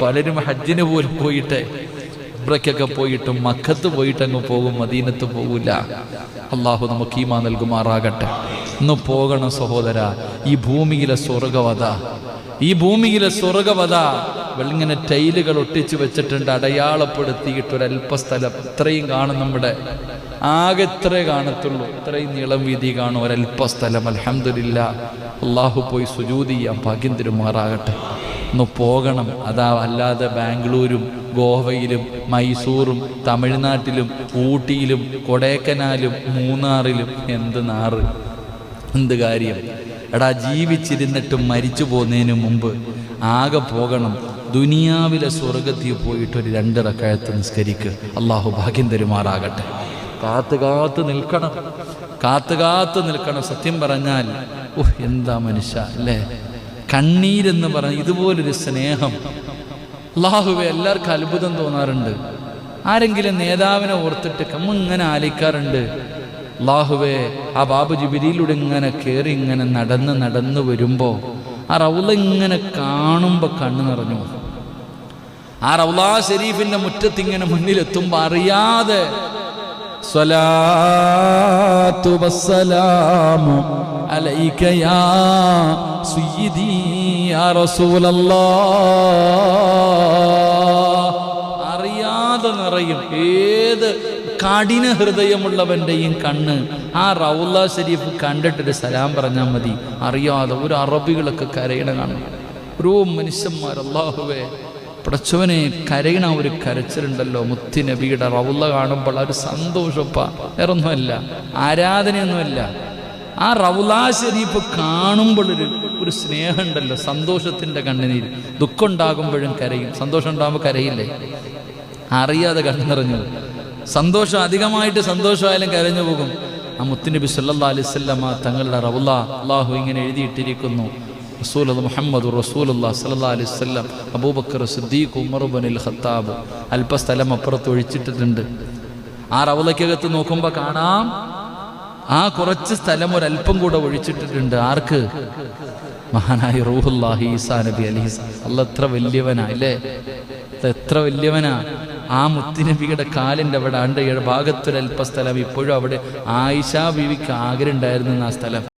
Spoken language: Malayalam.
പലരും ഹജ്ജിന് പോലും പോയിട്ട് ഉംറയ്ക്കൊക്കെ പോയിട്ടും മക്കത്ത് പോയിട്ട് അങ്ങ് പോകും, മദീനത്ത് പോകില്ല. അള്ളാഹു നമുക്ക് ഈമാൻ നൽകുമാറാകട്ടെ. ഇന്ന് പോകണം സഹോദര. ഈ ഭൂമിയിലെ സ്വർഗവത, ഈ ഭൂമിയിലെ സ്വർഗവത ഇങ്ങനെ ടൈലുകൾ ഒട്ടിച്ചു വെച്ചിട്ടുണ്ട്, അടയാളപ്പെടുത്തിയിട്ട് ഒരല്പസ്ഥലം ഇത്രയും കാണും. നമ്മുടെ ആകെ ഇത്രേ കാണത്തുള്ളൂ, ഇത്രയും നീളം വീതി കാണും ഒരല്പസ്ഥലം. അൽഹംദുലില്ലാഹ്, അള്ളാഹു പോയി സുജൂദ് ചെയ്യാൻ ഭാഗ്യം തരുമാറാകട്ടെ. ഒന്ന് പോകണം. അതാ അല്ലാതെ ബാംഗ്ലൂരും ഗോവയിലും മൈസൂറും തമിഴ്നാട്ടിലും ഊട്ടിയിലും കൊടൈക്കനാലും മൂന്നാറിലും എന്ത് നാറ്, എന്ത് കാര്യം? എടാ, ജീവിച്ചിരുന്നിട്ടും മരിച്ചു പോകുന്നതിന് മുമ്പ് ആകെ പോകണം. ദുനിയാവിലെ സ്വർഗത്തിൽ പോയിട്ട് ഒരു 2 റക്അത്ത് നിസ്കരിക്ക്. അള്ളാഹു ഭാഗ്യം തരുമാറാകട്ടെ. കാത്തു നിൽക്കണം, കാത്തു നിൽക്കണം. സത്യം പറഞ്ഞാൽ എന്താ മനുഷ്യ അല്ലേ, കണ്ണീരെന്ന് പറഞ്ഞ ഇതുപോലൊരു സ്നേഹം. അല്ലാഹുവേ, എല്ലാവർക്കും അത്ഭുതം തോന്നാറുണ്ട്. ആരെങ്കിലും നേതാവിനെ ഓർത്തിട്ട് ഇങ്ങനെ ആലിക്കാറുണ്ട്. അല്ലാഹുവേ, ആ ബാബു ജിബ്രീലിലൂടെ ഇങ്ങനെ കയറി ഇങ്ങനെ നടന്ന് വരുമ്പോൾ ആ റൗള ഇങ്ങനെ കാണുമ്പോൾ കണ്ണു നിറഞ്ഞു. ആ റൗളാ ഷരീഫിന്റെ മുറ്റത്ത് ഇങ്ങനെ മുന്നിലെത്തുമ്പോൾ അറിയാതെ സ്വലാത്തു വസ്സലാമു അലൈക യാ സയ്യിദി യാ റസൂലല്ലാഹ് അറിയാതെ നിറയും. ഏത് കഠിന ഹൃദയമുള്ളവൻ്റെയും കണ്ണ് ആ റൗള ഷരീഫ് കണ്ടിട്ടൊരു സലാം പറഞ്ഞാൽ മതി. അറിയാതെ ഒരു അറബികളൊക്കെ കരയണ കാണും. ഓരോ മനുഷ്യന്മാർ അല്ലാഹുവേ പടച്ചവനെ കരയണ ഒരു കരച്ചിലുണ്ടല്ലോ. മുത്തി നബിയുടെ റൗള കാണുമ്പോൾ ആ ഒരു സന്തോഷപ്പാ, വേറൊന്നുമല്ല, ആരാധനയൊന്നുമല്ല. ആ റൗള ഷരീഫ് കാണുമ്പോൾ ഒരു സ്നേഹമുണ്ടല്ലോ, സന്തോഷത്തിൻ്റെ കണ്ണുനീര്. ദുഃഖം ഉണ്ടാകുമ്പോഴും കരയും, സന്തോഷം ഉണ്ടാകുമ്പോൾ കരയില്ലേ? അറിയാതെ കണ്ണു നിറഞ്ഞു. സന്തോഷം അധികമായിട്ട് സന്തോഷമായാലും കരഞ്ഞു പോകും. ആ മുത്തുനബി സല്ലല്ലാഹു അലൈഹി വസല്ലം തങ്ങളുടെ റൗള അല്ലാഹു ഇങ്ങനെ എഴുതിയിട്ടിരിക്കുന്നു. റസൂലുള്ളാഹി മുഹമ്മദ് റസൂലുള്ളാഹി സല്ലല്ലാഹു അലൈഹി വസല്ലം, അബൂബക്കർ സിദ്ദീഖ്, ഉമർ ഇബ്നുൽ ഖത്താബ് അല്പസ്ഥലം അപ്പുറത്ത് ഒഴിച്ചിട്ടിട്ടുണ്ട്. ആ റൗളയ്ക്കകത്ത് നോക്കുമ്പോൾ കാണാം ആ കുറച്ച് സ്ഥലം ഒരല്പം കൂടെ ഒഴിച്ചിട്ടിട്ടുണ്ട്. ആർക്ക്? മഹാനായ റൂഹുല്ലാഹി ഈസാ നബി അലൈഹിസ്സലാം. അല്ലാഹ് എത്ര വലിയവനാ അല്ലേ, എത്ര വലിയവനാ. ആ മുത്തുനബിയുടെ കാലിൻ്റെ അവിടെ ഭാഗത്തൊരല്പ സ്ഥലം ഇപ്പോഴും അവിടെ ആയിഷ ബീവിക്ക് ആഗ്രഹം ഉണ്ടായിരുന്നു ആ സ്ഥലം.